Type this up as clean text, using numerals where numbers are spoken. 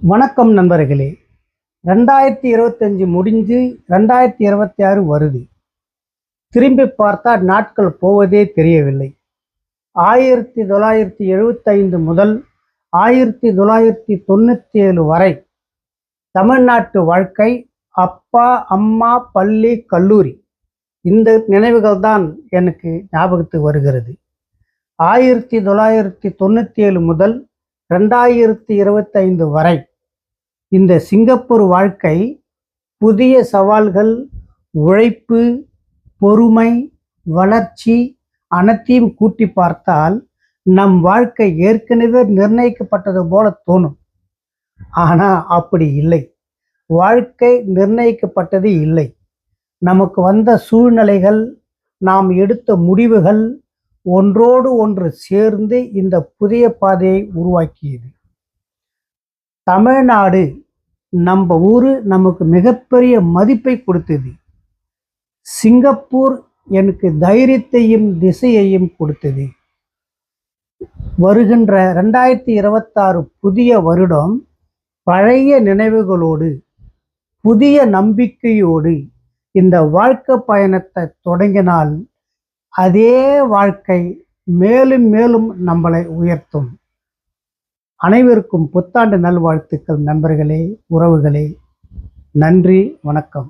வணக்கம் நண்பர்களே. 2025 முடிஞ்சு 2026 வருது. திரும்பி பார்த்தா நாட்கள் போவதே தெரியவில்லை. 1975 முதல் 1997 வரை தமிழ்நாட்டு வாழ்க்கை, அப்பா அம்மா, பள்ளி, கல்லூரி, இந்த நினைவுகள் தான் எனக்கு ஞாபகத்துக்கு வருகிறது. 1997 முதல் 2025 வரை இந்த சிங்கப்பூர் வாழ்க்கை புதிய சவால்கள், உழைப்பு, பொறுமை, வளர்ச்சி அனைத்தையும் கூட்டி பார்த்தால் நம் வாழ்க்கை ஏற்கனவே நிர்ணயிக்கப்பட்டது போல தோணும். ஆனால் அப்படி இல்லை. வாழ்க்கை நிர்ணயிக்கப்பட்டது இல்லை. நமக்கு வந்த சூழ்நிலைகள், நாம் எடுத்த முடிவுகள் ஒன்றோடு ஒன்று சேர்ந்து இந்த புதிய பாதையை உருவாக்கியது. தமிழ்நாடு, நம்ம ஊர் நமக்கு மிகப்பெரிய மதிப்பை கொடுத்தது. சிங்கப்பூர் எனக்கு தைரியத்தையும் திசையையும் கொடுத்தது. வருகின்ற 2026 புதிய வருடம் பழைய நினைவுகளோடு, புதிய நம்பிக்கையோடு இந்த வாழ்க்கை பயணத்தை தொடங்கினால் அதே வாழ்க்கை மேலும் மேலும் நம்மளை உயர்த்தும். அனைவருக்கும் புத்தாண்டு நல்வாழ்த்துக்கள் நண்பர்களே, உறவுகளே. நன்றி, வணக்கம்.